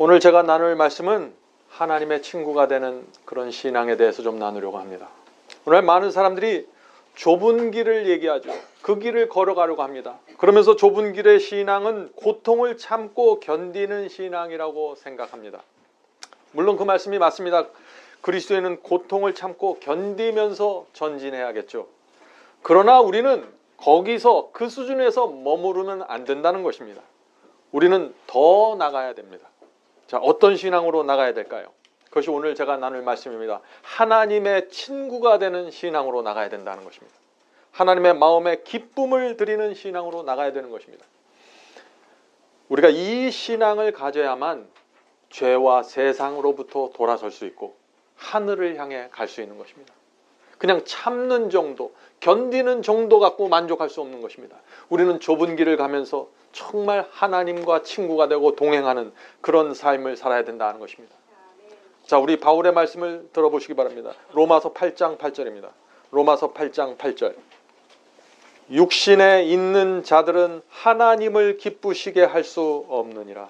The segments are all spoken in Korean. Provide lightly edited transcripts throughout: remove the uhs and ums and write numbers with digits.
오늘 제가 나눌 말씀은 하나님의 친구가 되는 그런 신앙에 대해서 좀 나누려고 합니다. 오늘 많은 사람들이 좁은 길을 얘기하죠. 그 길을 걸어가려고 합니다. 그러면서 좁은 길의 신앙은 고통을 참고 견디는 신앙이라고 생각합니다. 물론 그 말씀이 맞습니다. 그리스도인은 고통을 참고 견디면서 전진해야겠죠. 그러나 우리는 거기서 그 수준에서 머무르면 안 된다는 것입니다. 우리는 더 나가야 됩니다. 자, 어떤 신앙으로 나가야 될까요? 그것이 오늘 제가 나눌 말씀입니다. 하나님의 친구가 되는 신앙으로 나가야 된다는 것입니다. 하나님의 마음에 기쁨을 드리는 신앙으로 나가야 되는 것입니다. 우리가 이 신앙을 가져야만 죄와 세상으로부터 돌아설 수 있고 하늘을 향해 갈 수 있는 것입니다. 그냥 참는 정도, 견디는 정도 갖고 만족할 수 없는 것입니다. 우리는 좁은 길을 가면서 정말 하나님과 친구가 되고 동행하는 그런 삶을 살아야 된다는 것입니다. 자, 우리 바울의 말씀을 들어보시기 바랍니다. 로마서 8장 8절입니다. 로마서 8장 8절. 육신에 있는 자들은 하나님을 기쁘시게 할 수 없느니라.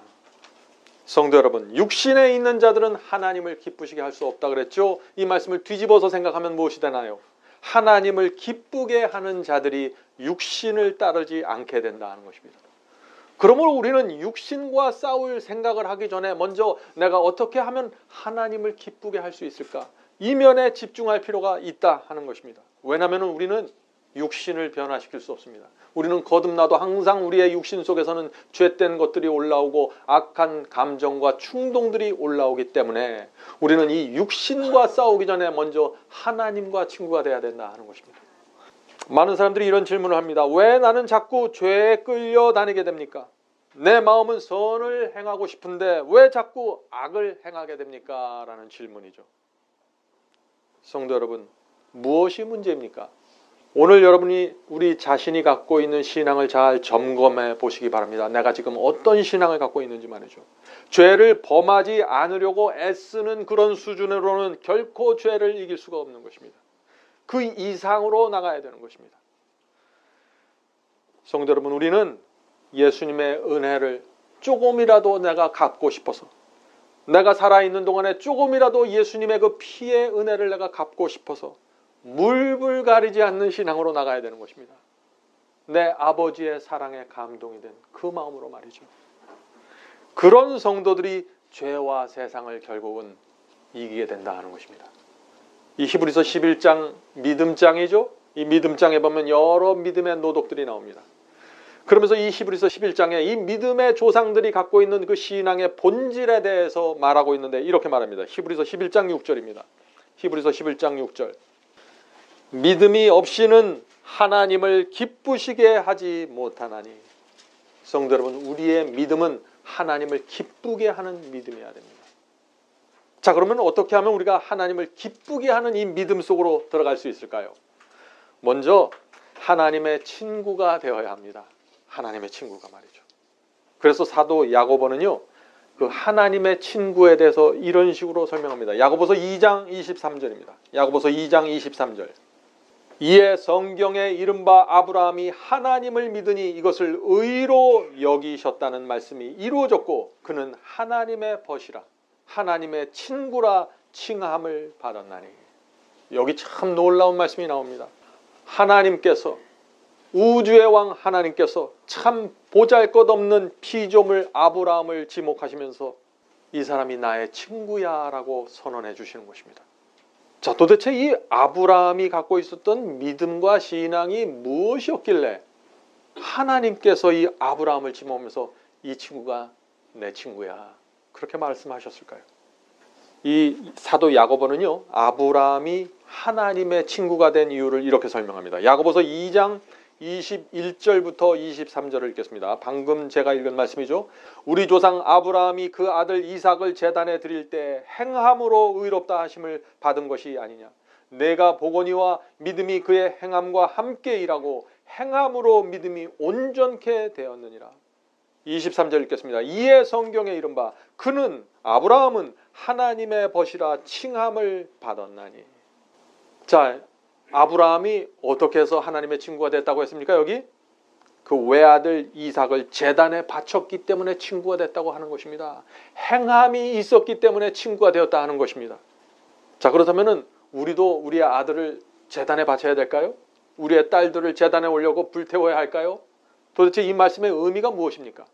성도 여러분, 육신에 있는 자들은 하나님을 기쁘시게 할 수 없다 그랬죠? 이 말씀을 뒤집어서 생각하면 무엇이 되나요? 하나님을 기쁘게 하는 자들이 육신을 따르지 않게 된다는 것입니다. 그러므로 우리는 육신과 싸울 생각을 하기 전에 먼저 내가 어떻게 하면 하나님을 기쁘게 할 수 있을까? 이 면에 집중할 필요가 있다 하는 것입니다. 왜냐하면 우리는 육신을 변화시킬 수 없습니다. 우리는 거듭나도 항상 우리의 육신 속에서는 죄된 것들이 올라오고 악한 감정과 충동들이 올라오기 때문에 우리는 이 육신과 싸우기 전에 먼저 하나님과 친구가 돼야 된다 하는 것입니다. 많은 사람들이 이런 질문을 합니다. 왜 나는 자꾸 죄에 끌려다니게 됩니까? 내 마음은 선을 행하고 싶은데 왜 자꾸 악을 행하게 됩니까? 라는 질문이죠. 성도 여러분, 무엇이 문제입니까? 오늘 여러분이 우리 자신이 갖고 있는 신앙을 잘 점검해 보시기 바랍니다. 내가 지금 어떤 신앙을 갖고 있는지 말이죠. 죄를 범하지 않으려고 애쓰는 그런 수준으로는 결코 죄를 이길 수가 없는 것입니다. 그 이상으로 나가야 되는 것입니다. 성도 여러분, 우리는 예수님의 은혜를 조금이라도 내가 갚고 싶어서, 내가 살아있는 동안에 조금이라도 예수님의 그 피의 은혜를 내가 갚고 싶어서 물불 가리지 않는 신앙으로 나가야 되는 것입니다. 내 아버지의 사랑에 감동이 된 그 마음으로 말이죠. 그런 성도들이 죄와 세상을 결국은 이기게 된다 하는 것입니다. 이 히브리서 11장 믿음장이죠. 이 믿음장에 보면 여러 믿음의 노독들이 나옵니다. 그러면서 이 히브리서 11장에 이 믿음의 조상들이 갖고 있는 그 신앙의 본질에 대해서 말하고 있는데 이렇게 말합니다. 히브리서 11장 6절입니다. 히브리서 11장 6절. 믿음이 없이는 하나님을 기쁘시게 하지 못하나니. 성도 여러분, 우리의 믿음은 하나님을 기쁘게 하는 믿음이어야 됩니다. 자, 그러면 어떻게 하면 우리가 하나님을 기쁘게 하는 이 믿음 속으로 들어갈 수 있을까요? 먼저 하나님의 친구가 되어야 합니다. 하나님의 친구가 말이죠. 그래서 사도 야고보는요, 그 하나님의 친구에 대해서 이런 식으로 설명합니다. 야고보서 2장 23절입니다. 야고보서 2장 23절. 이에 성경에 이른바 아브라함이 하나님을 믿으니 이것을 의로 여기셨다는 말씀이 이루어졌고 그는 하나님의 벗이라 하나님의 친구라 칭함을 받았나니. 여기 참 놀라운 말씀이 나옵니다. 하나님께서, 우주의 왕 하나님께서 참 보잘것없는 피조물 아브라함을 지목하시면서 이 사람이 나의 친구야 라고 선언해 주시는 것입니다. 자, 도대체 이 아브라함이 갖고 있었던 믿음과 신앙이 무엇이었길래 하나님께서 이 아브라함을 지목하면서 이 친구가 내 친구야 그렇게 말씀하셨을까요? 이 사도 야고보는요, 아브라함이 하나님의 친구가 된 이유를 이렇게 설명합니다. 야고보서 2장 21절부터 23절을 읽겠습니다. 방금 제가 읽은 말씀이죠. 우리 조상 아브라함이 그 아들 이삭을 제단에 드릴 때 행함으로 의롭다 하심을 받은 것이 아니냐. 내가 보거니와 믿음이 그의 행함과 함께 일하고 행함으로 믿음이 온전케 되었느니라. 23절 읽겠습니다. 이에 성경에 이른바 그는 아브라함은 하나님의 벗이라 칭함을 받았나니. 자, 아브라함이 어떻게 해서 하나님의 친구가 됐다고 했습니까? 여기 그 외아들 이삭을 제단에 바쳤기 때문에 친구가 됐다고 하는 것입니다. 행함이 있었기 때문에 친구가 되었다 하는 것입니다. 자, 그렇다면 우리도 우리의 아들을 제단에 바쳐야 될까요? 우리의 딸들을 제단에 올려고 불태워야 할까요? 도대체 이 말씀의 의미가 무엇입니까?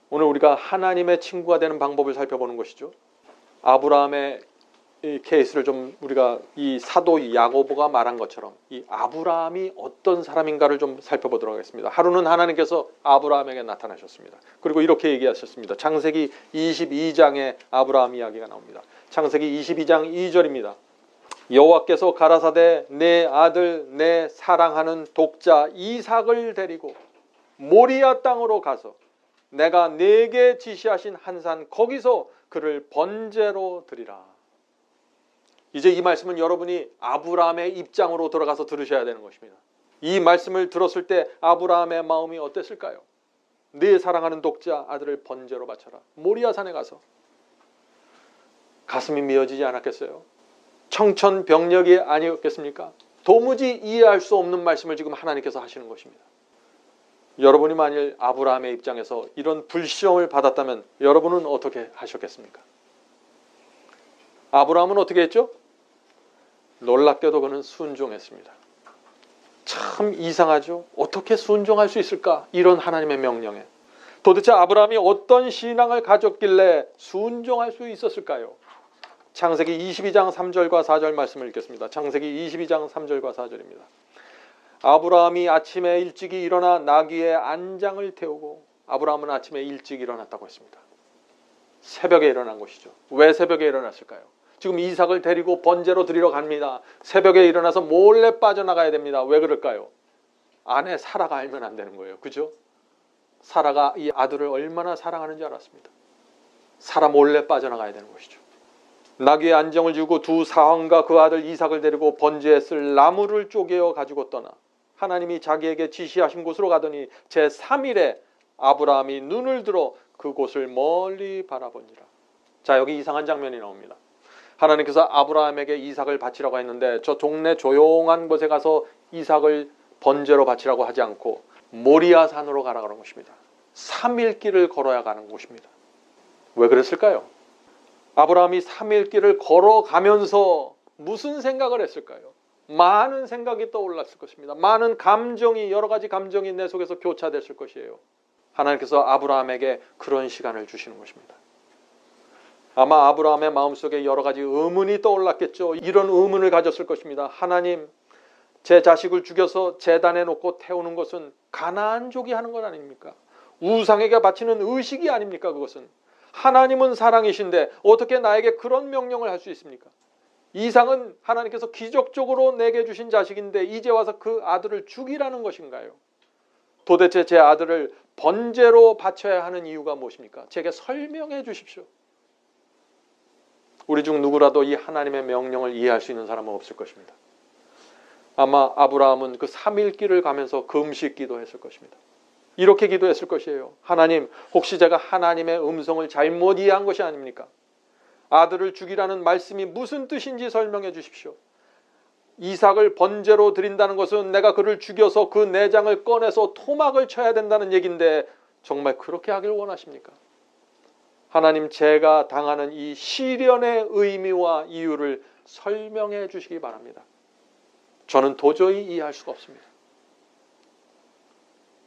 오늘 우리가 하나님의 친구가 되는 방법을 살펴보는 것이죠. 아브라함의 이 케이스를 좀 우리가 이 사도 야고보가 말한 것처럼 이 아브라함이 어떤 사람인가를 좀 살펴보도록 하겠습니다. 하루는 하나님께서 아브라함에게 나타나셨습니다. 그리고 이렇게 얘기하셨습니다. 창세기 22장에 아브라함 이야기가 나옵니다. 창세기 22장 2절입니다. 여호와께서 가라사대 내 아들 내 사랑하는 독자 이삭을 데리고 모리아 땅으로 가서 내가 네게 지시하신 한 산 거기서 그를 번제로 드리라. 이제 이 말씀은 여러분이 아브라함의 입장으로 들어가서 들으셔야 되는 것입니다. 이 말씀을 들었을 때 아브라함의 마음이 어땠을까요? 네 사랑하는 독자 아들을 번제로 바쳐라. 모리아산에 가서. 가슴이 미어지지 않았겠어요? 청천벽력이 아니었겠습니까? 도무지 이해할 수 없는 말씀을 지금 하나님께서 하시는 것입니다. 여러분이 만일 아브라함의 입장에서 이런 불시험을 받았다면 여러분은 어떻게 하셨겠습니까? 아브라함은 어떻게 했죠? 놀랍게도 그는 순종했습니다. 참 이상하죠? 어떻게 순종할 수 있을까? 이런 하나님의 명령에. 도대체 아브라함이 어떤 신앙을 가졌길래 순종할 수 있었을까요? 창세기 22장 3절과 4절 말씀을 읽겠습니다. 창세기 22장 3절과 4절입니다. 아브라함이 아침에 일찍이 일어나 나귀의 안장을 태우고, 아브라함은 아침에 일찍 일어났다고 했습니다. 새벽에 일어난 것이죠. 왜 새벽에 일어났을까요? 지금 이삭을 데리고 번제로 드리러 갑니다. 새벽에 일어나서 몰래 빠져나가야 됩니다. 왜 그럴까요? 아내 사라가 알면 안 되는 거예요. 그죠? 사라가 이 아들을 얼마나 사랑하는지 알았습니다. 사라 몰래 빠져나가야 되는 것이죠. 나귀의 안정을 주고 두 사환과 그 아들 이삭을 데리고 번제에 쓸 나무를 쪼개어 가지고 떠나 하나님이 자기에게 지시하신 곳으로 가더니 제3일에 아브라함이 눈을 들어 그곳을 멀리 바라보니라. 자, 여기 이상한 장면이 나옵니다. 하나님께서 아브라함에게 이삭을 바치라고 했는데 저 동네 조용한 곳에 가서 이삭을 번제로 바치라고 하지 않고 모리아 산으로 가라 그런 것입니다. 3일 길을 걸어야 가는 곳입니다. 왜 그랬을까요? 아브라함이 3일 길을 걸어가면서 무슨 생각을 했을까요? 많은 생각이 떠올랐을 것입니다. 많은 감정이, 여러 가지 감정이 내 속에서 교차됐을 것이에요. 하나님께서 아브라함에게 그런 시간을 주시는 것입니다. 아마 아브라함의 마음속에 여러 가지 의문이 떠올랐겠죠. 이런 의문을 가졌을 것입니다. 하나님, 제 자식을 죽여서 제단에 놓고 태우는 것은 가나안족이 하는 것 아닙니까? 우상에게 바치는 의식이 아닙니까? 그것은. 하나님은 사랑이신데 어떻게 나에게 그런 명령을 할 수 있습니까? 이삭은 하나님께서 기적적으로 내게 주신 자식인데 이제 와서 그 아들을 죽이라는 것인가요? 도대체 제 아들을 번제로 바쳐야 하는 이유가 무엇입니까? 제게 설명해 주십시오. 우리 중 누구라도 이 하나님의 명령을 이해할 수 있는 사람은 없을 것입니다. 아마 아브라함은 그 3일 길을 가면서 금식 기도했을 것입니다. 이렇게 기도했을 것이에요. 하나님, 혹시 제가 하나님의 음성을 잘못 이해한 것이 아닙니까? 아들을 죽이라는 말씀이 무슨 뜻인지 설명해 주십시오. 이삭을 번제로 드린다는 것은 내가 그를 죽여서 그 내장을 꺼내서 토막을 쳐야 된다는 얘기인데 정말 그렇게 하길 원하십니까? 하나님, 제가 당하는 이 시련의 의미와 이유를 설명해 주시기 바랍니다. 저는 도저히 이해할 수가 없습니다.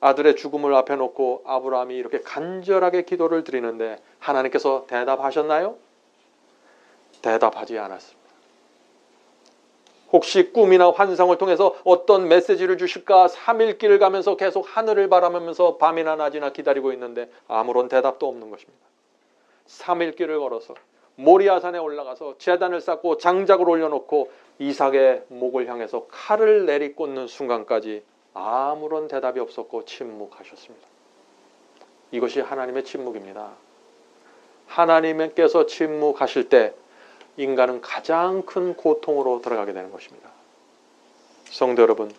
아들의 죽음을 앞에 놓고 아브라함이 이렇게 간절하게 기도를 드리는데 하나님께서 대답하셨나요? 대답하지 않았습니다. 혹시 꿈이나 환상을 통해서 어떤 메시지를 주실까 3일 길을 가면서 계속 하늘을 바라보면서 밤이나 낮이나 기다리고 있는데 아무런 대답도 없는 것입니다. 3일 길을 걸어서 모리아산에 올라가서 제단을 쌓고 장작을 올려놓고 이삭의 목을 향해서 칼을 내리꽂는 순간까지 아무런 대답이 없었고 침묵하셨습니다. 이것이 하나님의 침묵입니다. 하나님께서 침묵하실 때 인간은 가장 큰 고통으로 들어가게 되는 것입니다. 성도 여러분,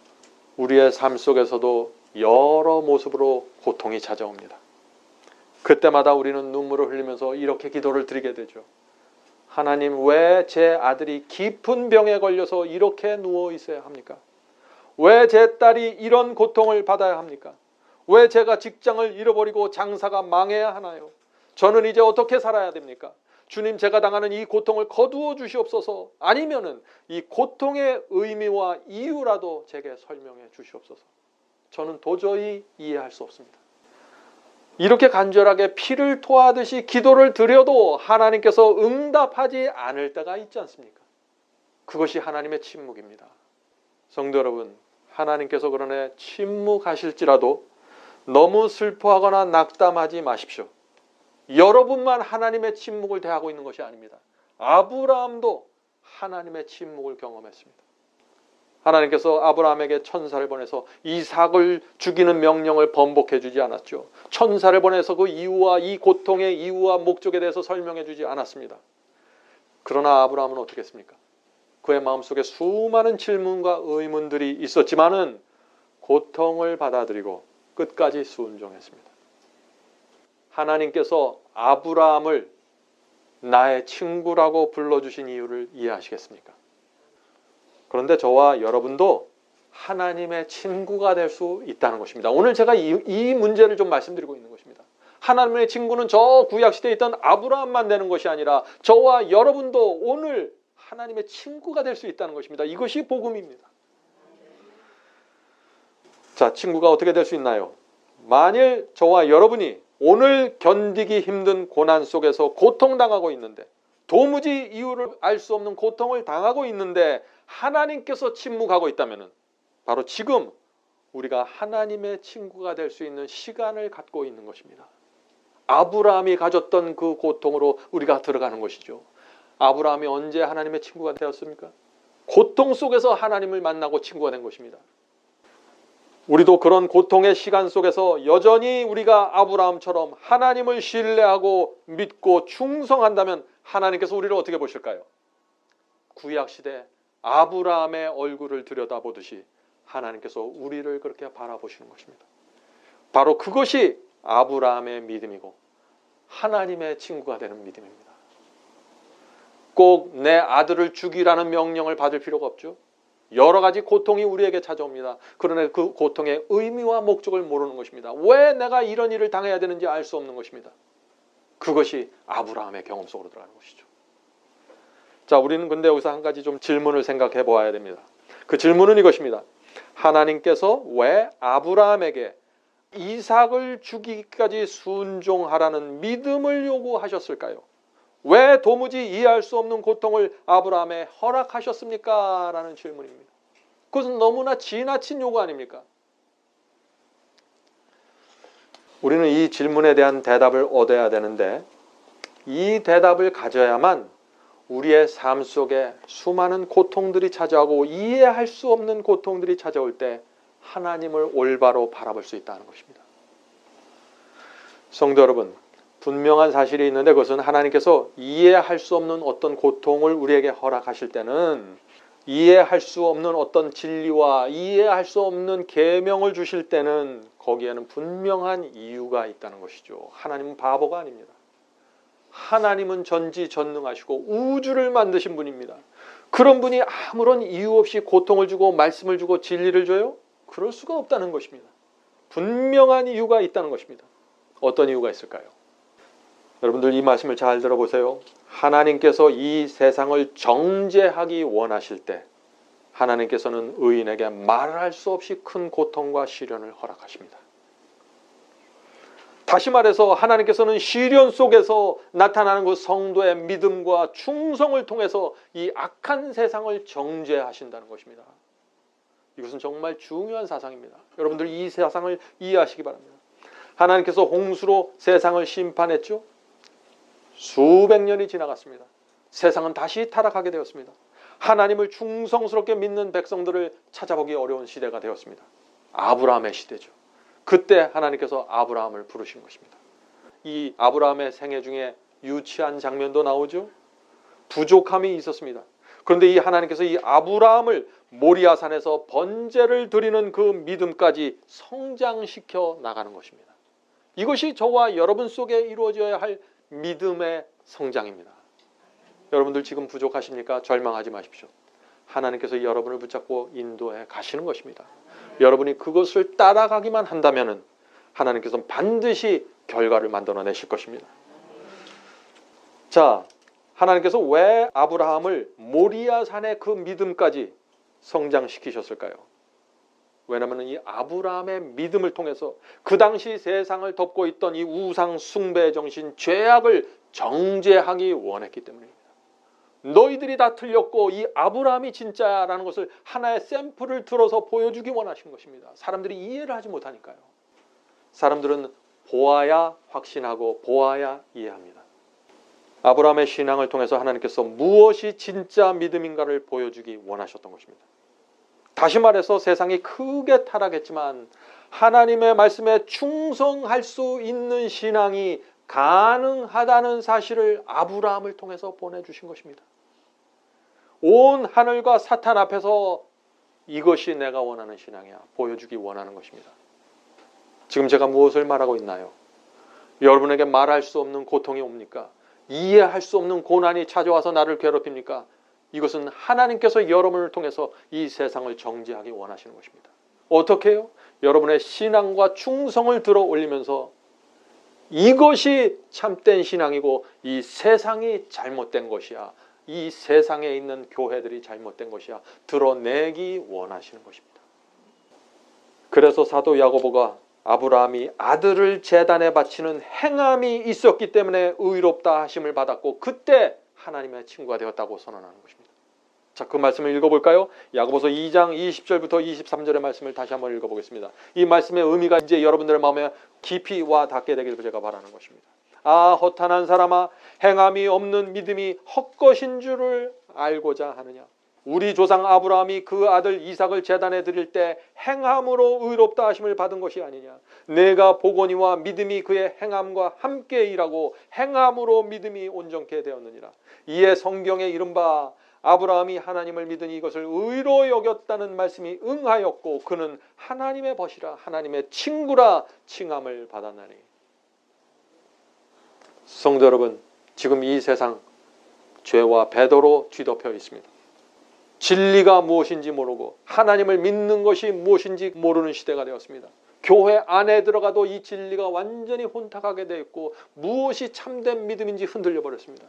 우리의 삶 속에서도 여러 모습으로 고통이 찾아옵니다. 그때마다 우리는 눈물을 흘리면서 이렇게 기도를 드리게 되죠. 하나님, 왜 제 아들이 깊은 병에 걸려서 이렇게 누워 있어야 합니까? 왜 제 딸이 이런 고통을 받아야 합니까? 왜 제가 직장을 잃어버리고 장사가 망해야 하나요? 저는 이제 어떻게 살아야 됩니까? 주님, 제가 당하는 이 고통을 거두어 주시옵소서. 아니면은 이 고통의 의미와 이유라도 제게 설명해 주시옵소서. 저는 도저히 이해할 수 없습니다. 이렇게 간절하게 피를 토하듯이 기도를 드려도 하나님께서 응답하지 않을 때가 있지 않습니까? 그것이 하나님의 침묵입니다. 성도 여러분, 하나님께서 그러네 침묵하실지라도 너무 슬퍼하거나 낙담하지 마십시오. 여러분만 하나님의 침묵을 대하고 있는 것이 아닙니다. 아브라함도 하나님의 침묵을 경험했습니다. 하나님께서 아브라함에게 천사를 보내서 이삭을 죽이는 명령을 번복해 주지 않았죠. 천사를 보내서 그 이유와 이 고통의 이유와 목적에 대해서 설명해 주지 않았습니다. 그러나 아브라함은 어떻게 했습니까? 그의 마음속에 수많은 질문과 의문들이 있었지만은 고통을 받아들이고 끝까지 순종했습니다. 하나님께서 아브라함을 나의 친구라고 불러주신 이유를 이해하시겠습니까? 그런데 저와 여러분도 하나님의 친구가 될 수 있다는 것입니다. 오늘 제가 이 문제를 좀 말씀드리고 있는 것입니다. 하나님의 친구는 저 구약시대에 있던 아브라함만 되는 것이 아니라 저와 여러분도 오늘 하나님의 친구가 될 수 있다는 것입니다. 이것이 복음입니다. 자, 친구가 어떻게 될 수 있나요? 만일 저와 여러분이 오늘 견디기 힘든 고난 속에서 고통당하고 있는데, 도무지 이유를 알 수 없는 고통을 당하고 있는데 하나님께서 침묵하고 있다면 바로 지금 우리가 하나님의 친구가 될 수 있는 시간을 갖고 있는 것입니다. 아브라함이 가졌던 그 고통으로 우리가 들어가는 것이죠. 아브라함이 언제 하나님의 친구가 되었습니까? 고통 속에서 하나님을 만나고 친구가 된 것입니다. 우리도 그런 고통의 시간 속에서 여전히 우리가 아브라함처럼 하나님을 신뢰하고 믿고 충성한다면 하나님께서 우리를 어떻게 보실까요? 구약시대 아브라함의 얼굴을 들여다보듯이 하나님께서 우리를 그렇게 바라보시는 것입니다. 바로 그것이 아브라함의 믿음이고 하나님의 친구가 되는 믿음입니다. 꼭 내 아들을 죽이라는 명령을 받을 필요가 없죠. 여러 가지 고통이 우리에게 찾아옵니다. 그러나 그 고통의 의미와 목적을 모르는 것입니다. 왜 내가 이런 일을 당해야 되는지 알 수 없는 것입니다. 그것이 아브라함의 경험 속으로 들어가는 것이죠. 자, 우리는 근데 여기서 한 가지 좀 질문을 생각해 보아야 됩니다. 그 질문은 이것입니다. 하나님께서 왜 아브라함에게 이삭을 죽이기까지 순종하라는 믿음을 요구하셨을까요? 왜 도무지 이해할 수 없는 고통을 아브라함에 허락하셨습니까? 라는 질문입니다. 그것은 너무나 지나친 요구 아닙니까? 우리는 이 질문에 대한 대답을 얻어야 되는데 이 대답을 가져야만 우리의 삶 속에 수많은 고통들이 찾아오고 이해할 수 없는 고통들이 찾아올 때 하나님을 올바로 바라볼 수 있다는 것입니다. 성도 여러분, 분명한 사실이 있는데 그것은 하나님께서 이해할 수 없는 어떤 고통을 우리에게 허락하실 때는, 이해할 수 없는 어떤 진리와 이해할 수 없는 계명을 주실 때는 거기에는 분명한 이유가 있다는 것이죠. 하나님은 바보가 아닙니다. 하나님은 전지전능하시고 우주를 만드신 분입니다. 그런 분이 아무런 이유 없이 고통을 주고 말씀을 주고 진리를 줘요? 그럴 수가 없다는 것입니다. 분명한 이유가 있다는 것입니다. 어떤 이유가 있을까요? 여러분들 이 말씀을 잘 들어보세요. 하나님께서 이 세상을 정죄하기 원하실 때 하나님께서는 의인에게 말할 수 없이 큰 고통과 시련을 허락하십니다. 다시 말해서 하나님께서는 시련 속에서 나타나는 그 성도의 믿음과 충성을 통해서 이 악한 세상을 정죄하신다는 것입니다. 이것은 정말 중요한 사상입니다. 여러분들 이 세상을 이해하시기 바랍니다. 하나님께서 홍수로 세상을 심판했죠. 수백 년이 지나갔습니다. 세상은 다시 타락하게 되었습니다. 하나님을 충성스럽게 믿는 백성들을 찾아보기 어려운 시대가 되었습니다. 아브라함의 시대죠. 그때 하나님께서 아브라함을 부르신 것입니다. 이 아브라함의 생애 중에 유치한 장면도 나오죠. 부족함이 있었습니다. 그런데 이 하나님께서 이 아브라함을 모리아산에서 번제를 드리는 그 믿음까지 성장시켜 나가는 것입니다. 이것이 저와 여러분 속에 이루어져야 할 믿음의 성장입니다. 여러분들 지금 부족하십니까? 절망하지 마십시오. 하나님께서 여러분을 붙잡고 인도해 가시는 것입니다. 여러분이 그것을 따라가기만 한다면 하나님께서는 반드시 결과를 만들어내실 것입니다. 자, 하나님께서 왜 아브라함을 모리아 산의 그 믿음까지 성장시키셨을까요? 왜냐하면 이 아브라함의 믿음을 통해서 그 당시 세상을 덮고 있던 이 우상 숭배 정신, 죄악을 정죄하기 원했기 때문입니다. 너희들이 다 틀렸고 이 아브라함이 진짜라는 것을 하나의 샘플을 들어서 보여주기 원하신 것입니다. 사람들이 이해를 하지 못하니까요. 사람들은 보아야 확신하고 보아야 이해합니다. 아브라함의 신앙을 통해서 하나님께서 무엇이 진짜 믿음인가를 보여주기 원하셨던 것입니다. 다시 말해서 세상이 크게 타락했지만 하나님의 말씀에 충성할 수 있는 신앙이 가능하다는 사실을 아브라함을 통해서 보내주신 것입니다. 온 하늘과 사탄 앞에서 이것이 내가 원하는 신앙이야 보여주기 원하는 것입니다. 지금 제가 무엇을 말하고 있나요? 여러분에게 말할 수 없는 고통이 옵니까? 이해할 수 없는 고난이 찾아와서 나를 괴롭힙니까? 이것은 하나님께서 여러분을 통해서 이 세상을 정죄하기 원하시는 것입니다. 어떻게 해요? 여러분의 신앙과 충성을 들어 올리면서 이것이 참된 신앙이고 이 세상이 잘못된 것이야. 이 세상에 있는 교회들이 잘못된 것이야. 드러내기 원하시는 것입니다. 그래서 사도 야고보가 아브라함이 아들을 제단에 바치는 행함이 있었기 때문에 의롭다 하심을 받았고 그때 하나님의 친구가 되었다고 선언하는 것입니다. 자, 그 말씀을 읽어볼까요? 야고보서 2장 20절부터 23절의 말씀을 다시 한번 읽어보겠습니다. 이 말씀의 의미가 이제 여러분들의 마음에 깊이 와 닿게 되기를 제가 바라는 것입니다. 아, 허탄한 사람아, 행함이 없는 믿음이 헛것인 줄을 알고자 하느냐. 우리 조상 아브라함이 그 아들 이삭을 제단에 드릴 때 행함으로 의롭다 하심을 받은 것이 아니냐. 내가 보거니와 믿음이 그의 행함과 함께 일하고 행함으로 믿음이 온전케 되었느니라. 이에 성경에 이른바 아브라함이 하나님을 믿으니 이것을 의로 여겼다는 말씀이 응하였고 그는 하나님의 벗이라 하나님의 친구라 칭함을 받았나니. 성도 여러분, 지금 이 세상 죄와 배도로 뒤덮여 있습니다. 진리가 무엇인지 모르고 하나님을 믿는 것이 무엇인지 모르는 시대가 되었습니다. 교회 안에 들어가도 이 진리가 완전히 혼탁하게 되어 있고 무엇이 참된 믿음인지 흔들려 버렸습니다.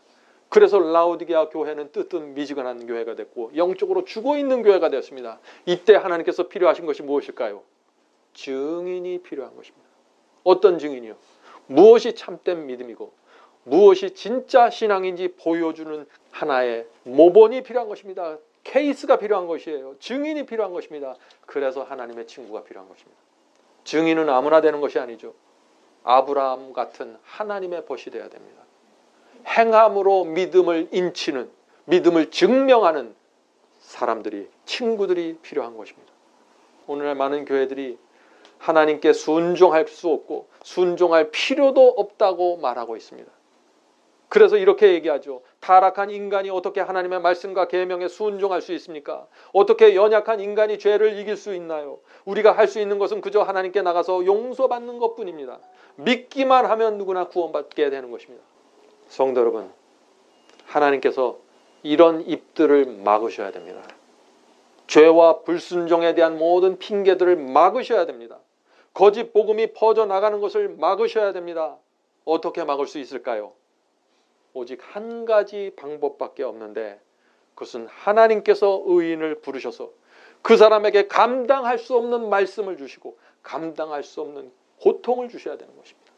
그래서 라오디게아 교회는 뜨뜻미지근한 교회가 됐고 영적으로 죽어있는 교회가 되었습니다. 이때 하나님께서 필요하신 것이 무엇일까요? 증인이 필요한 것입니다. 어떤 증인이요? 무엇이 참된 믿음이고 무엇이 진짜 신앙인지 보여주는 하나의 모본이 필요한 것입니다. 케이스가 필요한 것이에요. 증인이 필요한 것입니다. 그래서 하나님의 친구가 필요한 것입니다. 증인은 아무나 되는 것이 아니죠. 아브라함 같은 하나님의 벗이 되어야 됩니다. 행함으로 믿음을 인치는, 믿음을 증명하는 사람들이, 친구들이 필요한 것입니다. 오늘날 많은 교회들이 하나님께 순종할 수 없고 순종할 필요도 없다고 말하고 있습니다. 그래서 이렇게 얘기하죠. 타락한 인간이 어떻게 하나님의 말씀과 계명에 순종할 수 있습니까? 어떻게 연약한 인간이 죄를 이길 수 있나요? 우리가 할 수 있는 것은 그저 하나님께 나가서 용서받는 것뿐입니다. 믿기만 하면 누구나 구원받게 되는 것입니다. 성도 여러분, 하나님께서 이런 입들을 막으셔야 됩니다. 죄와 불순종에 대한 모든 핑계들을 막으셔야 됩니다. 거짓 복음이 퍼져나가는 것을 막으셔야 됩니다. 어떻게 막을 수 있을까요? 오직 한 가지 방법밖에 없는데 그것은 하나님께서 의인을 부르셔서 그 사람에게 감당할 수 없는 말씀을 주시고 감당할 수 없는 고통을 주셔야 되는 것입니다.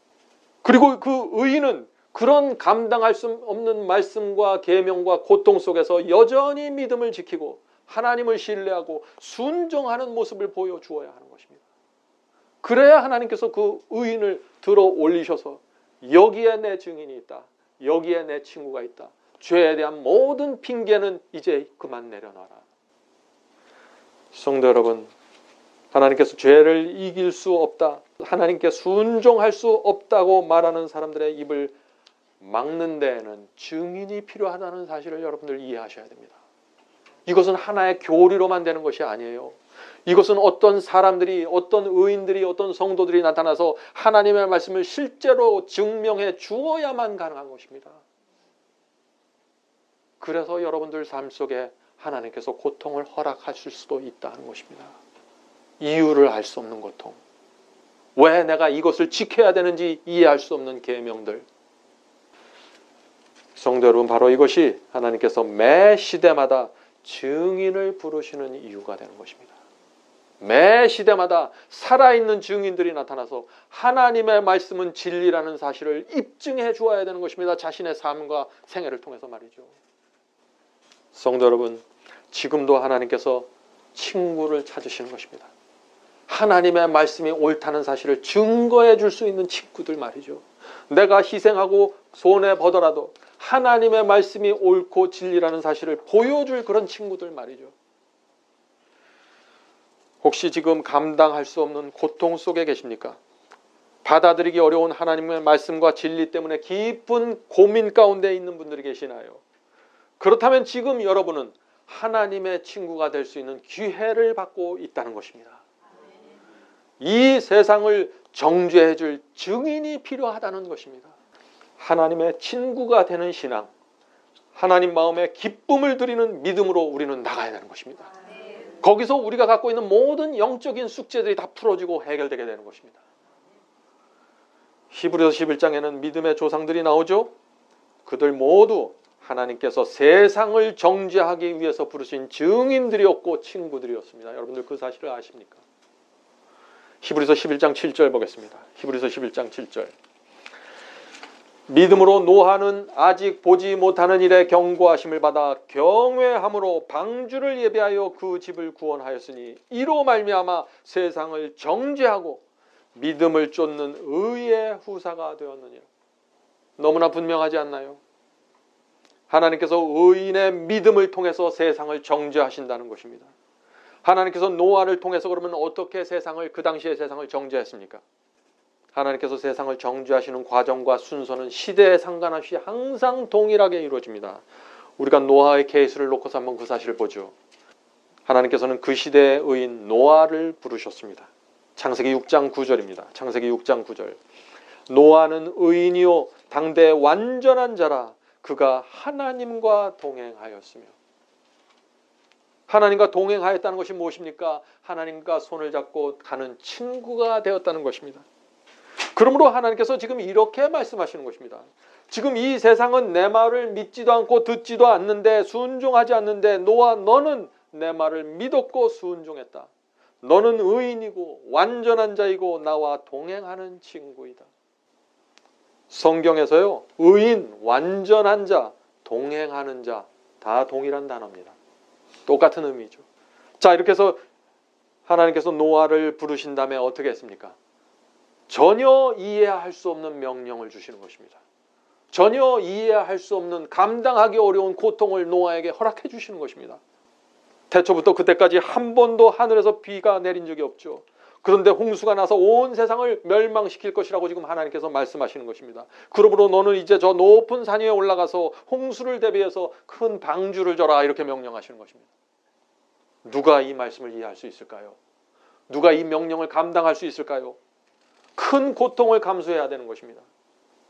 그리고 그 의인은 그런 감당할 수 없는 말씀과 계명과 고통 속에서 여전히 믿음을 지키고 하나님을 신뢰하고 순종하는 모습을 보여주어야 하는 것입니다. 그래야 하나님께서 그 의인을 들어 올리셔서 여기에 내 증인이 있다. 여기에 내 친구가 있다. 죄에 대한 모든 핑계는 이제 그만 내려놔라. 성도 여러분, 하나님께서 죄를 이길 수 없다. 하나님께 순종할 수 없다고 말하는 사람들의 입을 막는 데에는 증인이 필요하다는 사실을 여러분들 이해하셔야 됩니다. 이것은 하나의 교리로만 되는 것이 아니에요. 이것은 어떤 사람들이, 어떤 의인들이, 어떤 성도들이 나타나서 하나님의 말씀을 실제로 증명해 주어야만 가능한 것입니다. 그래서 여러분들 삶 속에 하나님께서 고통을 허락하실 수도 있다는 것입니다. 이유를 알 수 없는 고통. 왜 내가 이것을 지켜야 되는지 이해할 수 없는 계명들. 성도 여러분, 바로 이것이 하나님께서 매 시대마다 증인을 부르시는 이유가 되는 것입니다. 매 시대마다 살아있는 증인들이 나타나서 하나님의 말씀은 진리라는 사실을 입증해 주어야 되는 것입니다. 자신의 삶과 생애를 통해서 말이죠. 성도 여러분, 지금도 하나님께서 친구를 찾으시는 것입니다. 하나님의 말씀이 옳다는 사실을 증거해 줄 수 있는 친구들 말이죠. 내가 희생하고 손해보더라도 하나님의 말씀이 옳고 진리라는 사실을 보여줄 그런 친구들 말이죠. 혹시 지금 감당할 수 없는 고통 속에 계십니까? 받아들이기 어려운 하나님의 말씀과 진리 때문에 깊은 고민 가운데 있는 분들이 계시나요? 그렇다면 지금 여러분은 하나님의 친구가 될 수 있는 기회를 받고 있다는 것입니다. 이 세상을 정죄해 줄 증인이 필요하다는 것입니다. 하나님의 친구가 되는 신앙, 하나님 마음에 기쁨을 드리는 믿음으로 우리는 나가야 되는 것입니다. 거기서 우리가 갖고 있는 모든 영적인 숙제들이 다 풀어지고 해결되게 되는 것입니다. 히브리서 11장에는 믿음의 조상들이 나오죠. 그들 모두 하나님께서 세상을 정죄하기 위해서 부르신 증인들이었고 친구들이었습니다. 여러분들 그 사실을 아십니까? 히브리서 11장 7절 보겠습니다. 히브리서 11장 7절. 믿음으로 노아는 아직 보지 못하는 일에 경고하심을 받아 경외함으로 방주를 예비하여 그 집을 구원하였으니 이로 말미암아 세상을 정죄하고 믿음을 쫓는 의의 후사가 되었느니라. 너무나 분명하지 않나요? 하나님께서 의인의 믿음을 통해서 세상을 정죄하신다는 것입니다. 하나님께서 노아를 통해서 그러면 어떻게 세상을, 그 당시의 세상을 정죄했습니까? 하나님께서 세상을 정죄하시는 과정과 순서는 시대에 상관없이 항상 동일하게 이루어집니다. 우리가 노아의 케이스를 놓고서 한번 그 사실을 보죠. 하나님께서는 그 시대의 의인 노아를 부르셨습니다. 창세기 6장 9절입니다. 창세기 6장 9절. 노아는 의인이요 당대 완전한 자라 그가 하나님과 동행하였으며. 하나님과 동행하였다는 것이 무엇입니까? 하나님과 손을 잡고 가는 친구가 되었다는 것입니다. 그러므로 하나님께서 지금 이렇게 말씀하시는 것입니다. 지금 이 세상은 내 말을 믿지도 않고 듣지도 않는데 순종하지 않는데 노아 너는 내 말을 믿었고 순종했다. 너는 의인이고 완전한 자이고 나와 동행하는 친구이다. 성경에서요, 의인, 완전한 자, 동행하는 자 다 동일한 단어입니다. 똑같은 의미죠. 자, 이렇게 해서 하나님께서 노아를 부르신 다음에 어떻게 했습니까? 전혀 이해할 수 없는 명령을 주시는 것입니다. 전혀 이해할 수 없는, 감당하기 어려운 고통을 노아에게 허락해 주시는 것입니다. 태초부터 그때까지 한 번도 하늘에서 비가 내린 적이 없죠. 그런데 홍수가 나서 온 세상을 멸망시킬 것이라고 지금 하나님께서 말씀하시는 것입니다. 그러므로 너는 이제 저 높은 산 위에 올라가서 홍수를 대비해서 큰 방주를 져라, 이렇게 명령하시는 것입니다. 누가 이 말씀을 이해할 수 있을까요? 누가 이 명령을 감당할 수 있을까요? 큰 고통을 감수해야 되는 것입니다.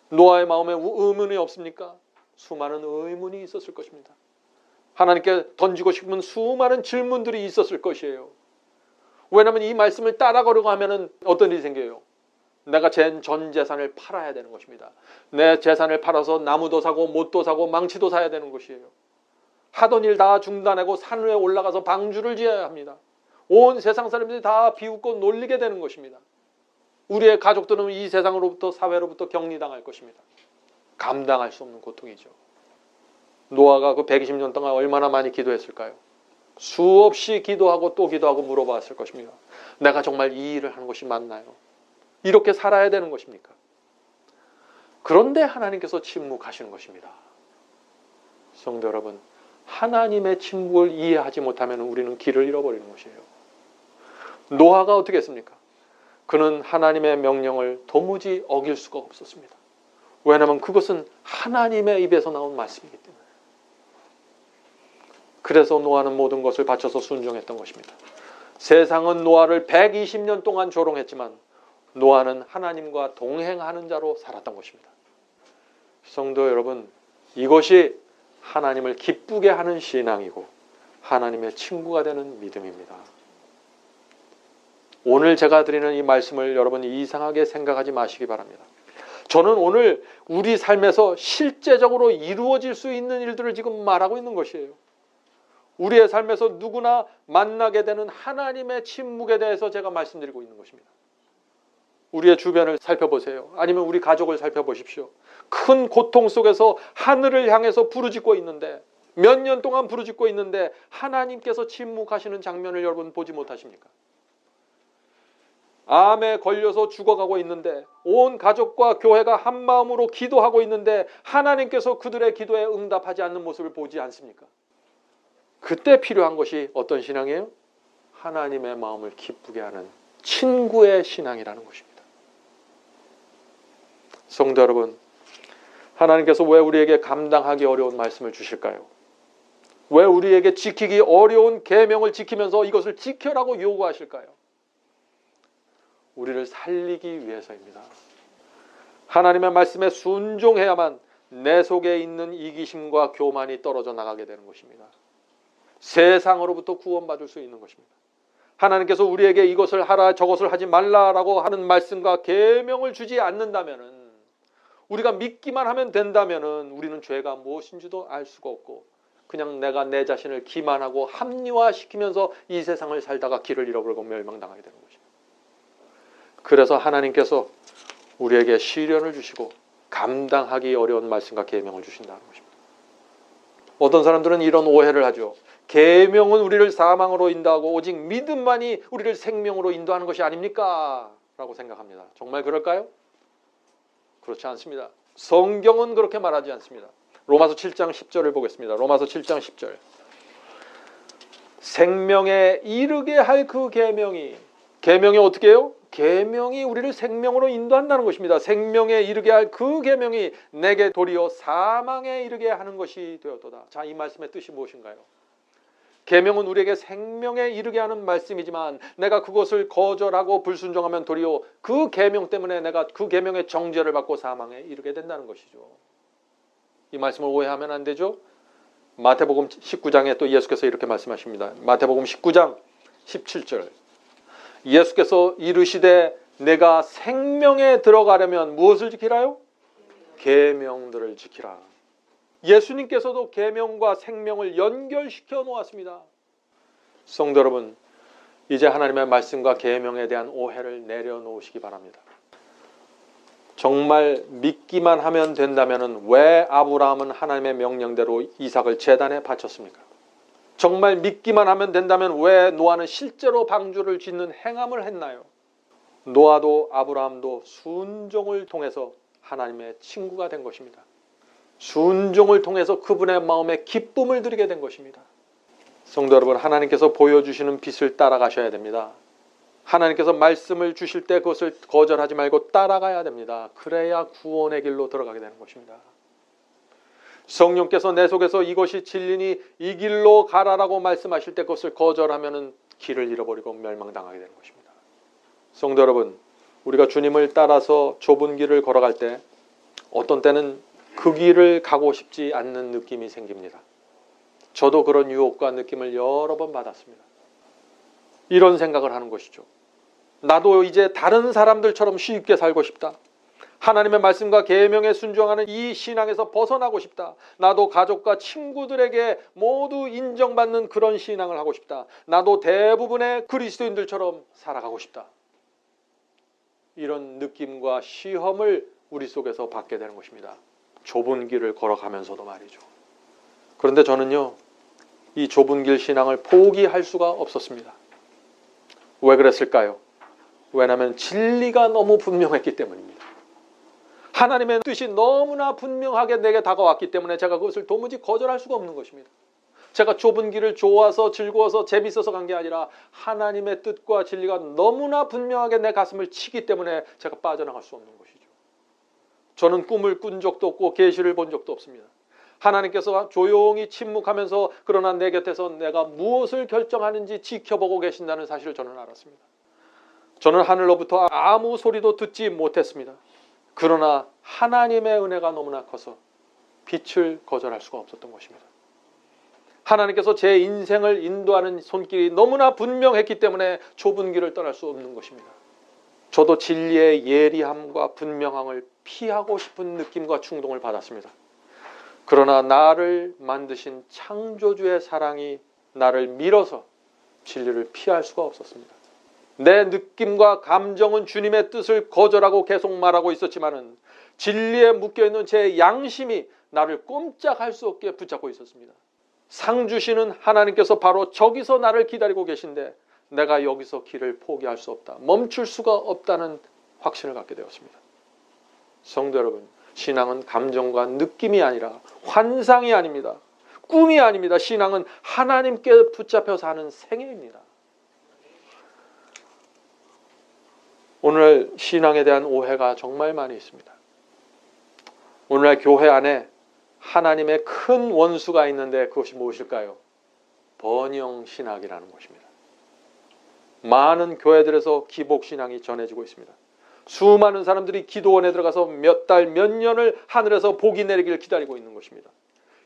노아의 마음에 의문이 없습니까? 수많은 의문이 있었을 것입니다. 하나님께 던지고 싶은 수많은 질문들이 있었을 것이에요. 왜냐하면 이 말씀을 따라가려고 하면 어떤 일이 생겨요? 내가 전 재산을 팔아야 되는 것입니다. 내 재산을 팔아서 나무도 사고 못도 사고 망치도 사야 되는 것이에요. 하던 일 다 중단하고 산 위에 올라가서 방주를 지어야 합니다. 온 세상 사람들이 다 비웃고 놀리게 되는 것입니다. 우리의 가족들은 이 세상으로부터, 사회로부터 격리당할 것입니다. 감당할 수 없는 고통이죠. 노아가 그 120년 동안 얼마나 많이 기도했을까요? 수없이 기도하고 또 기도하고 물어봤을 것입니다. 내가 정말 이 일을 하는 것이 맞나요? 이렇게 살아야 되는 것입니까? 그런데 하나님께서 침묵하시는 것입니다. 성도 여러분, 하나님의 침묵을 이해하지 못하면 우리는 길을 잃어버리는 것이에요. 노아가 어떻게 했습니까? 그는 하나님의 명령을 도무지 어길 수가 없었습니다. 왜냐하면 그것은 하나님의 입에서 나온 말씀이기 때문에. 그래서 노아는 모든 것을 바쳐서 순종했던 것입니다. 세상은 노아를 120년 동안 조롱했지만 노아는 하나님과 동행하는 자로 살았던 것입니다. 성도 여러분, 이것이 하나님을 기쁘게 하는 신앙이고 하나님의 친구가 되는 믿음입니다. 오늘 제가 드리는 이 말씀을 여러분이 이상하게 생각하지 마시기 바랍니다. 저는 오늘 우리 삶에서 실제적으로 이루어질 수 있는 일들을 지금 말하고 있는 것이에요. 우리의 삶에서 누구나 만나게 되는 하나님의 침묵에 대해서 제가 말씀드리고 있는 것입니다. 우리의 주변을 살펴보세요. 아니면 우리 가족을 살펴보십시오. 큰 고통 속에서 하늘을 향해서 부르짖고 있는데, 몇 년 동안 부르짖고 있는데 하나님께서 침묵하시는 장면을 여러분 보지 못하십니까? 암에 걸려서 죽어가고 있는데 온 가족과 교회가 한마음으로 기도하고 있는데 하나님께서 그들의 기도에 응답하지 않는 모습을 보지 않습니까? 그때 필요한 것이 어떤 신앙이에요? 하나님의 마음을 기쁘게 하는 친구의 신앙이라는 것입니다. 성도 여러분, 하나님께서 왜 우리에게 감당하기 어려운 말씀을 주실까요? 왜 우리에게 지키기 어려운 계명을 지키면서 이것을 지켜라고 요구하실까요? 우리를 살리기 위해서입니다. 하나님의 말씀에 순종해야만 내 속에 있는 이기심과 교만이 떨어져 나가게 되는 것입니다. 세상으로부터 구원받을 수 있는 것입니다. 하나님께서 우리에게 이것을 하라 저것을 하지 말라라고 하는 말씀과 계명을 주지 않는다면은, 우리가 믿기만 하면 된다면은 우리는 죄가 무엇인지도 알 수가 없고 그냥 내가 내 자신을 기만하고 합리화시키면서 이 세상을 살다가 길을 잃어버리고 멸망당하게 되는 것입니다. 그래서 하나님께서 우리에게 시련을 주시고 감당하기 어려운 말씀과 계명을 주신다는 것입니다. 어떤 사람들은 이런 오해를 하죠. 계명은 우리를 사망으로 인도하고 오직 믿음만이 우리를 생명으로 인도하는 것이 아닙니까? 라고 생각합니다. 정말 그럴까요? 그렇지 않습니다. 성경은 그렇게 말하지 않습니다. 로마서 7장 10절을 보겠습니다. 로마서 7장 10절. 생명에 이르게 할 그 계명이 어떻게 해요? 계명이 우리를 생명으로 인도한다는 것입니다. 생명에 이르게 할 그 계명이 내게 도리어 사망에 이르게 하는 것이 되었도다. 자, 이 말씀의 뜻이 무엇인가요? 계명은 우리에게 생명에 이르게 하는 말씀이지만 내가 그것을 거절하고 불순종하면 도리어 그 계명 때문에 내가 그 계명의 정죄를 받고 사망에 이르게 된다는 것이죠. 이 말씀을 오해하면 안 되죠. 마태복음 19장에 또 예수께서 이렇게 말씀하십니다. 마태복음 19장 17절. 예수께서 이르시되 내가 생명에 들어가려면 무엇을 지키라요? 계명들을 지키라. 예수님께서도 계명과 생명을 연결시켜 놓았습니다. 성도 여러분, 이제 하나님의 말씀과 계명에 대한 오해를 내려놓으시기 바랍니다. 정말 믿기만 하면 된다면 왜 아브라함은 하나님의 명령대로 이삭을 제단에 바쳤습니까? 정말 믿기만 하면 된다면 왜 노아는 실제로 방주를 짓는 행함을 했나요? 노아도 아브라함도 순종을 통해서 하나님의 친구가 된 것입니다. 순종을 통해서 그분의 마음에 기쁨을 드리게 된 것입니다. 성도 여러분, 하나님께서 보여주시는 빛을 따라가셔야 됩니다. 하나님께서 말씀을 주실 때 그것을 거절하지 말고 따라가야 됩니다. 그래야 구원의 길로 들어가게 되는 것입니다. 성령께서 내 속에서 이것이 진리니 이 길로 가라라고 말씀하실 때 그것을 거절하면 길을 잃어버리고 멸망당하게 되는 것입니다. 성도 여러분, 우리가 주님을 따라서 좁은 길을 걸어갈 때 어떤 때는 그 길을 가고 싶지 않는 느낌이 생깁니다. 저도 그런 유혹과 느낌을 여러 번 받았습니다. 이런 생각을 하는 것이죠. 나도 이제 다른 사람들처럼 쉽게 살고 싶다. 하나님의 말씀과 계명에 순종하는 이 신앙에서 벗어나고 싶다. 나도 가족과 친구들에게 모두 인정받는 그런 신앙을 하고 싶다. 나도 대부분의 그리스도인들처럼 살아가고 싶다. 이런 느낌과 시험을 우리 속에서 받게 되는 것입니다. 좁은 길을 걸어가면서도 말이죠. 그런데 저는요, 이 좁은 길 신앙을 포기할 수가 없었습니다. 왜 그랬을까요? 왜냐하면 진리가 너무 분명했기 때문입니다. 하나님의 뜻이 너무나 분명하게 내게 다가왔기 때문에 제가 그것을 도무지 거절할 수가 없는 것입니다. 제가 좁은 길을 좋아서 즐거워서 재밌어서 간 게 아니라 하나님의 뜻과 진리가 너무나 분명하게 내 가슴을 치기 때문에 제가 빠져나갈 수 없는 것이죠. 저는 꿈을 꾼 적도 없고 계시를 본 적도 없습니다. 하나님께서 조용히 침묵하면서 그러나 내 곁에서 내가 무엇을 결정하는지 지켜보고 계신다는 사실을 저는 알았습니다. 저는 하늘로부터 아무 소리도 듣지 못했습니다. 그러나 하나님의 은혜가 너무나 커서 빛을 거절할 수가 없었던 것입니다. 하나님께서 제 인생을 인도하는 손길이 너무나 분명했기 때문에 좁은 길을 떠날 수 없는 것입니다. 저도 진리의 예리함과 분명함을 피하고 싶은 느낌과 충동을 받았습니다. 그러나 나를 만드신 창조주의 사랑이 나를 밀어서 진리를 피할 수가 없었습니다. 내 느낌과 감정은 주님의 뜻을 거절하고 계속 말하고 있었지만은 진리에 묶여있는 제 양심이 나를 꼼짝할 수 없게 붙잡고 있었습니다. 상 주시는 하나님께서 바로 저기서 나를 기다리고 계신데 내가 여기서 길을 포기할 수 없다, 멈출 수가 없다는 확신을 갖게 되었습니다. 성도 여러분, 신앙은 감정과 느낌이 아니라 환상이 아닙니다. 꿈이 아닙니다. 신앙은 하나님께 붙잡혀서 하는 생애입니다. 오늘 신앙에 대한 오해가 정말 많이 있습니다. 오늘날 교회 안에 하나님의 큰 원수가 있는데 그것이 무엇일까요? 번영신학이라는 것입니다. 많은 교회들에서 기복신앙이 전해지고 있습니다. 수많은 사람들이 기도원에 들어가서 몇 달, 몇 년을 하늘에서 복이 내리기를 기다리고 있는 것입니다.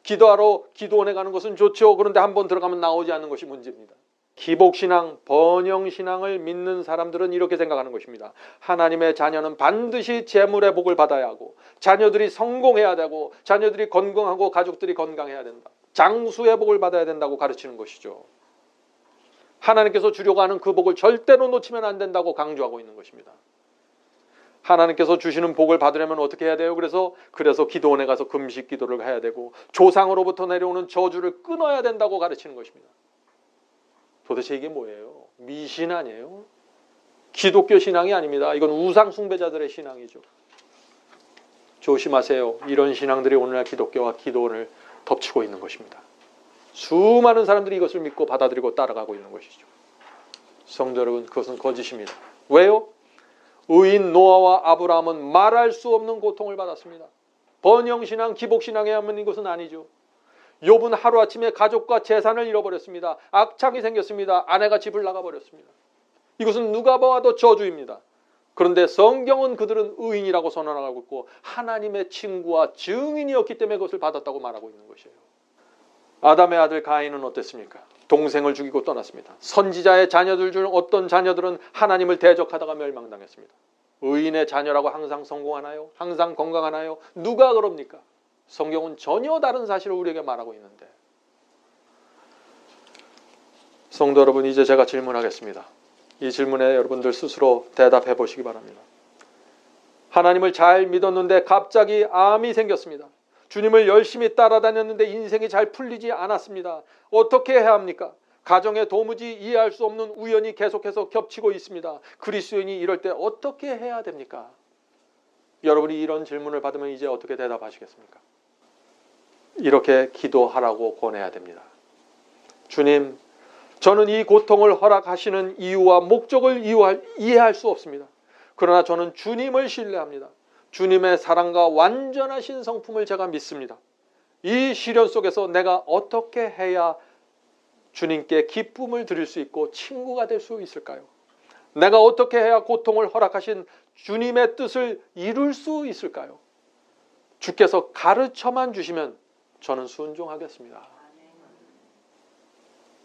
기도하러 기도원에 가는 것은 좋죠. 그런데 한번 들어가면 나오지 않는 것이 문제입니다. 기복신앙, 번영신앙을 믿는 사람들은 이렇게 생각하는 것입니다. 하나님의 자녀는 반드시 재물의 복을 받아야 하고, 자녀들이 성공해야 되고, 자녀들이 건강하고 가족들이 건강해야 된다, 장수의 복을 받아야 된다고 가르치는 것이죠. 하나님께서 주려고 하는 그 복을 절대로 놓치면 안 된다고 강조하고 있는 것입니다. 하나님께서 주시는 복을 받으려면 어떻게 해야 돼요? 그래서 기도원에 가서 금식 기도를 해야 되고, 조상으로부터 내려오는 저주를 끊어야 된다고 가르치는 것입니다. 도대체 이게 뭐예요? 미신 아니에요? 기독교 신앙이 아닙니다. 이건 우상 숭배자들의 신앙이죠. 조심하세요. 이런 신앙들이 오늘날 기독교와 기도원을 덮치고 있는 것입니다. 수많은 사람들이 이것을 믿고 받아들이고 따라가고 있는 것이죠. 성도 여러분, 그것은 거짓입니다. 왜요? 의인 노아와 아브라함은 말할 수 없는 고통을 받았습니다. 번영신앙, 기복신앙에 하면 이것은 아니죠. 욥은 하루아침에 가족과 재산을 잃어버렸습니다. 악착이 생겼습니다. 아내가 집을 나가버렸습니다. 이것은 누가 봐도 저주입니다. 그런데 성경은 그들은 의인이라고 선언하고 있고 하나님의 친구와 증인이었기 때문에 그것을 받았다고 말하고 있는 것이에요. 아담의 아들 가인은 어땠습니까? 동생을 죽이고 떠났습니다. 선지자의 자녀들 중 어떤 자녀들은 하나님을 대적하다가 멸망당했습니다. 의인의 자녀라고 항상 성공하나요? 항상 건강하나요? 누가 그럽니까? 성경은 전혀 다른 사실을 우리에게 말하고 있는데, 성도 여러분, 이제 제가 질문하겠습니다. 이 질문에 여러분들 스스로 대답해 보시기 바랍니다. 하나님을 잘 믿었는데 갑자기 암이 생겼습니다. 주님을 열심히 따라다녔는데 인생이 잘 풀리지 않았습니다. 어떻게 해야 합니까? 가정에 도무지 이해할 수 없는 우연이 계속해서 겹치고 있습니다. 그리스도인이 이럴 때 어떻게 해야 됩니까? 여러분이 이런 질문을 받으면 이제 어떻게 대답하시겠습니까? 이렇게 기도하라고 권해야 됩니다. 주님, 저는 이 고통을 허락하시는 이유와 목적을 이해할 수 없습니다. 그러나 저는 주님을 신뢰합니다. 주님의 사랑과 완전하신 성품을 제가 믿습니다. 이 시련 속에서 내가 어떻게 해야 주님께 기쁨을 드릴 수 있고 친구가 될 수 있을까요? 내가 어떻게 해야 고통을 허락하신 주님의 뜻을 이룰 수 있을까요? 주께서 가르쳐만 주시면 저는 순종하겠습니다.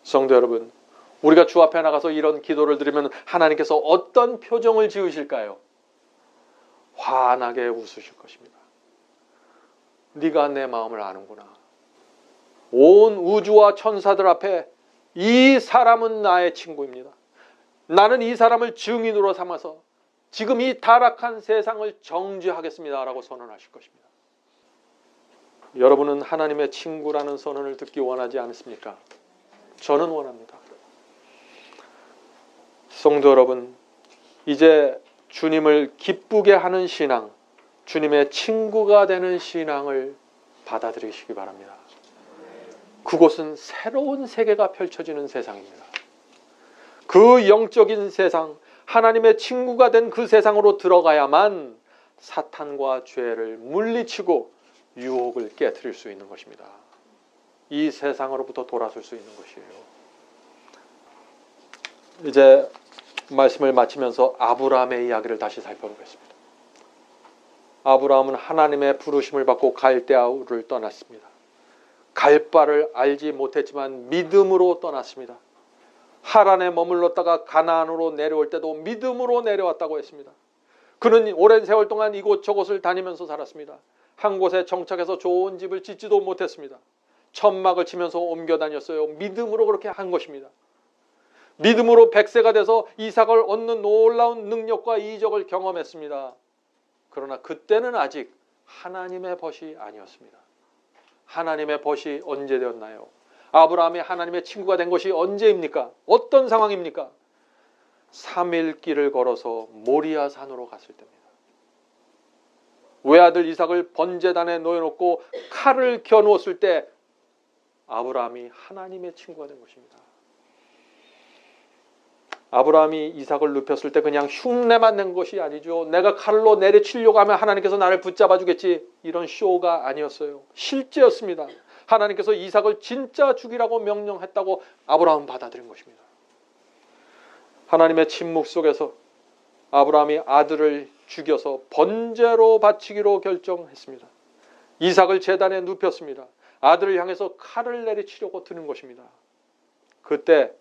성도 여러분, 우리가 주 앞에 나가서 이런 기도를 드리면 하나님께서 어떤 표정을 지으실까요? 환하게 웃으실 것입니다. 네가 내 마음을 아는구나. 온 우주와 천사들 앞에 이 사람은 나의 친구입니다. 나는 이 사람을 증인으로 삼아서 지금 이 타락한 세상을 정죄하겠습니다 라고 선언하실 것입니다. 여러분은 하나님의 친구라는 선언을 듣기 원하지 않습니까? 저는 원합니다. 성도 여러분, 이제 주님을 기쁘게 하는 신앙, 주님의 친구가 되는 신앙을 받아들이시기 바랍니다. 그곳은 새로운 세계가 펼쳐지는 세상입니다. 그 영적인 세상, 하나님의 친구가 된 그 세상으로 들어가야만 사탄과 죄를 물리치고 유혹을 깨트릴 수 있는 것입니다. 이 세상으로부터 돌아설 수 있는 것이에요. 이제 말씀을 마치면서 아브라함의 이야기를 다시 살펴보겠습니다. 아브라함은 하나님의 부르심을 받고 갈대아우를 떠났습니다. 갈 바를 알지 못했지만 믿음으로 떠났습니다. 하란에 머물렀다가 가나안으로 내려올 때도 믿음으로 내려왔다고 했습니다. 그는 오랜 세월 동안 이곳저곳을 다니면서 살았습니다. 한 곳에 정착해서 좋은 집을 짓지도 못했습니다. 천막을 치면서 옮겨 다녔어요. 믿음으로 그렇게 한 것입니다. 믿음으로 100세가 돼서 이삭을 얻는 놀라운 능력과 이적을 경험했습니다. 그러나 그때는 아직 하나님의 벗이 아니었습니다. 하나님의 벗이 언제 되었나요? 아브라함이 하나님의 친구가 된 것이 언제입니까? 어떤 상황입니까? 3일 길을 걸어서 모리아 산으로 갔을 때입니다. 외아들 이삭을 번제단에 놓여놓고 칼을 겨누었을 때 아브라함이 하나님의 친구가 된 것입니다. 아브라함이 이삭을 눕혔을 때 그냥 흉내만 낸 것이 아니죠. 내가 칼로 내리치려고 하면 하나님께서 나를 붙잡아 주겠지, 이런 쇼가 아니었어요. 실제였습니다. 하나님께서 이삭을 진짜 죽이라고 명령했다고 아브라함은 받아들인 것입니다. 하나님의 침묵 속에서 아브라함이 아들을 죽여서 번제로 바치기로 결정했습니다. 이삭을 제단에 눕혔습니다. 아들을 향해서 칼을 내리치려고 드는 것입니다. 그때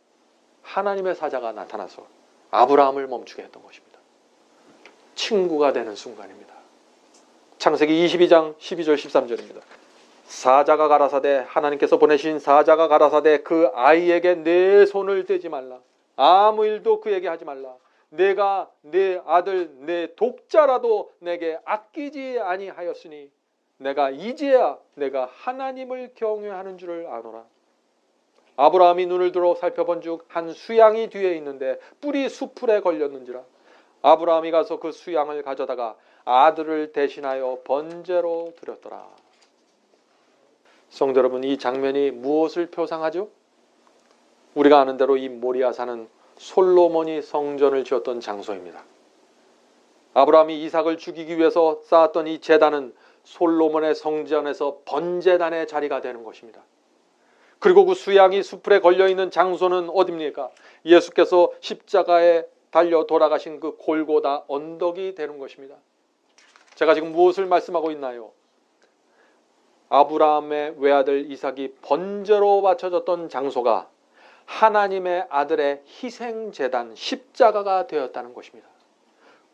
하나님의 사자가 나타나서 아브라함을 멈추게 했던 것입니다. 친구가 되는 순간입니다. 창세기 22장 12절 13절입니다. 사자가 가라사대, 하나님께서 보내신 사자가 가라사대, 그 아이에게 내 손을 대지 말라. 아무 일도 그에게 하지 말라. 내가 내 아들 내 독자라도 내게 아끼지 아니하였으니 내가 이제야 내가 하나님을 경외하는 줄을 아노라. 아브라함이 눈을 들어 살펴본즉 한 수양이 뒤에 있는데 뿔이 수풀에 걸렸는지라. 아브라함이 가서 그 수양을 가져다가 아들을 대신하여 번제로 드렸더라. 성도 여러분, 이 장면이 무엇을 표상하죠? 우리가 아는 대로 이 모리아산은 솔로몬이 성전을 지었던 장소입니다. 아브라함이 이삭을 죽이기 위해서 쌓았던 이 제단은 솔로몬의 성전에서 번제단의 자리가 되는 것입니다. 그리고 그 수양이 수풀에 걸려있는 장소는 어디입니까? 예수께서 십자가에 달려 돌아가신 그 골고다 언덕이 되는 것입니다. 제가 지금 무엇을 말씀하고 있나요? 아브라함의 외아들 이삭이 번제로 바쳐졌던 장소가 하나님의 아들의 희생제단 십자가가 되었다는 것입니다.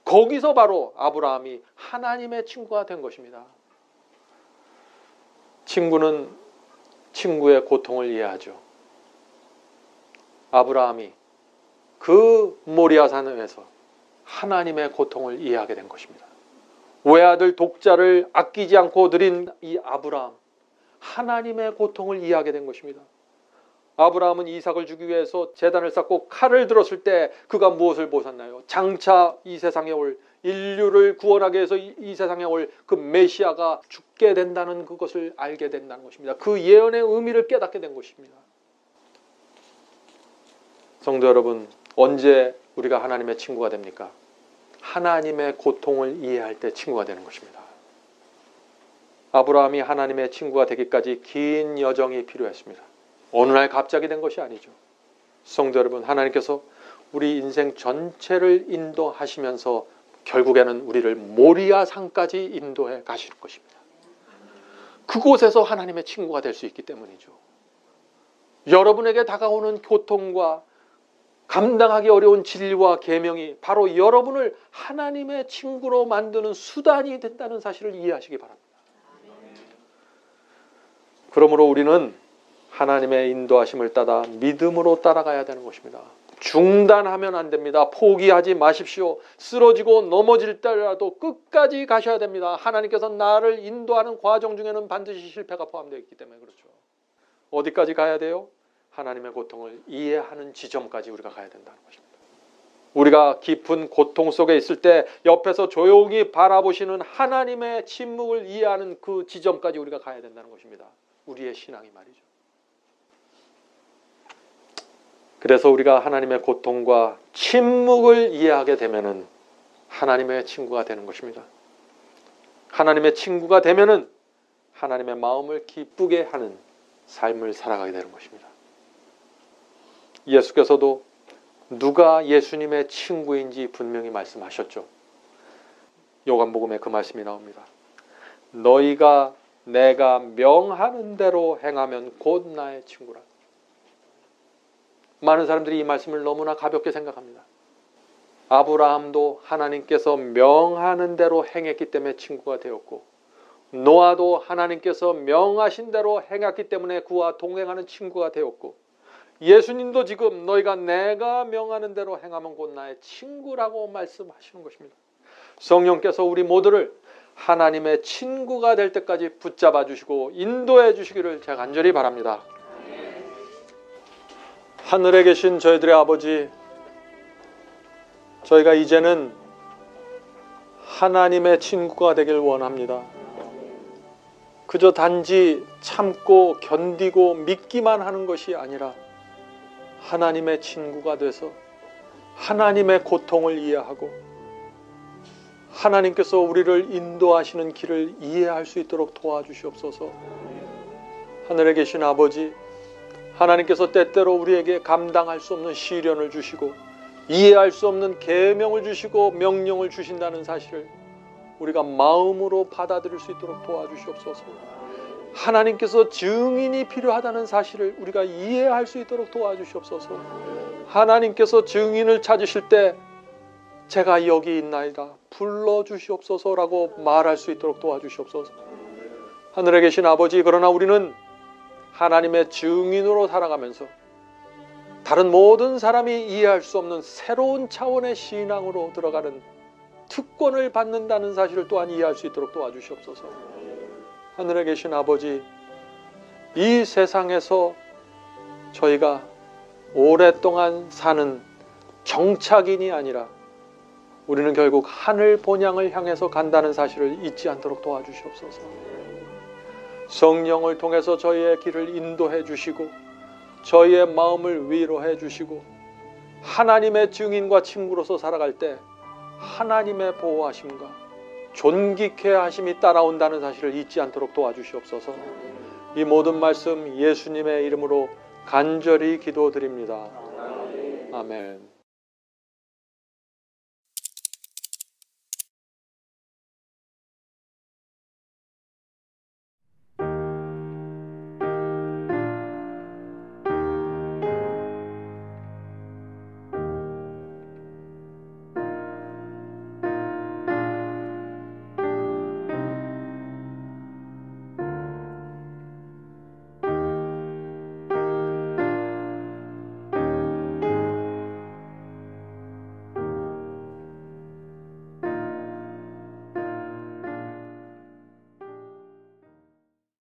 거기서 바로 아브라함이 하나님의 친구가 된 것입니다. 친구는 친구의 고통을 이해하죠. 아브라함이 그 모리아산에서 하나님의 고통을 이해하게 된 것입니다. 외아들 독자를 아끼지 않고 드린 이 아브라함, 하나님의 고통을 이해하게 된 것입니다. 아브라함은 이삭을 주기 위해서 제단을 쌓고 칼을 들었을 때 그가 무엇을 보았나요? 장차 이 세상에 올 인류를 구원하기 위해서 이 세상에 올 그 메시아가 죽게 된다는 그것을 알게 된다는 것입니다. 그 예언의 의미를 깨닫게 된 것입니다. 성도 여러분, 언제 우리가 하나님의 친구가 됩니까? 하나님의 고통을 이해할 때 친구가 되는 것입니다. 아브라함이 하나님의 친구가 되기까지 긴 여정이 필요했습니다. 어느 날 갑자기 된 것이 아니죠. 성도 여러분, 하나님께서 우리 인생 전체를 인도하시면서 결국에는 우리를 모리아 산까지 인도해 가실 것입니다. 그곳에서 하나님의 친구가 될 수 있기 때문이죠. 여러분에게 다가오는 고통과 감당하기 어려운 진리와 계명이 바로 여러분을 하나님의 친구로 만드는 수단이 된다는 사실을 이해하시기 바랍니다. 그러므로 우리는 하나님의 인도하심을 따라 믿음으로 따라가야 되는 것입니다. 중단하면 안 됩니다. 포기하지 마십시오. 쓰러지고 넘어질 때라도 끝까지 가셔야 됩니다. 하나님께서 나를 인도하는 과정 중에는 반드시 실패가 포함되어 있기 때문에 그렇죠. 어디까지 가야 돼요? 하나님의 고통을 이해하는 지점까지 우리가 가야 된다는 것입니다. 우리가 깊은 고통 속에 있을 때 옆에서 조용히 바라보시는 하나님의 침묵을 이해하는 그 지점까지 우리가 가야 된다는 것입니다. 우리의 신앙이 말이죠. 그래서 우리가 하나님의 고통과 침묵을 이해하게 되면은 하나님의 친구가 되는 것입니다. 하나님의 친구가 되면은 하나님의 마음을 기쁘게 하는 삶을 살아가게 되는 것입니다. 예수께서도 누가 예수님의 친구인지 분명히 말씀하셨죠. 요한복음에 그 말씀이 나옵니다. 너희가 내가 명하는 대로 행하면 곧 나의 친구라. 많은 사람들이 이 말씀을 너무나 가볍게 생각합니다. 아브라함도 하나님께서 명하는 대로 행했기 때문에 친구가 되었고, 노아도 하나님께서 명하신 대로 행했기 때문에 그와 동행하는 친구가 되었고, 예수님도 지금 너희가 내가 명하는 대로 행하면 곧 나의 친구라고 말씀하시는 것입니다. 성령께서 우리 모두를 하나님의 친구가 될 때까지 붙잡아 주시고 인도해 주시기를 제가 간절히 바랍니다. 하늘에 계신 저희들의 아버지, 저희가 이제는 하나님의 친구가 되길 원합니다. 그저 단지 참고 견디고 믿기만 하는 것이 아니라 하나님의 친구가 돼서 하나님의 고통을 이해하고 하나님께서 우리를 인도하시는 길을 이해할 수 있도록 도와주시옵소서. 하늘에 계신 아버지, 하나님께서 때때로 우리에게 감당할 수 없는 시련을 주시고 이해할 수 없는 계명을 주시고 명령을 주신다는 사실을 우리가 마음으로 받아들일 수 있도록 도와주시옵소서. 하나님께서 증인이 필요하다는 사실을 우리가 이해할 수 있도록 도와주시옵소서. 하나님께서 증인을 찾으실 때 제가 여기 있나이다 불러주시옵소서라고 말할 수 있도록 도와주시옵소서. 하늘에 계신 아버지, 그러나 우리는 하나님의 증인으로 살아가면서 다른 모든 사람이 이해할 수 없는 새로운 차원의 신앙으로 들어가는 특권을 받는다는 사실을 또한 이해할 수 있도록 도와주시옵소서. 하늘에 계신 아버지, 이 세상에서 저희가 오랫동안 사는 정착인이 아니라 우리는 결국 하늘 본향을 향해서 간다는 사실을 잊지 않도록 도와주시옵소서. 성령을 통해서 저희의 길을 인도해 주시고 저희의 마음을 위로해 주시고 하나님의 증인과 친구로서 살아갈 때 하나님의 보호하심과 존귀케 하심이 따라온다는 사실을 잊지 않도록 도와주시옵소서. 이 모든 말씀 예수님의 이름으로 간절히 기도드립니다. 아멘.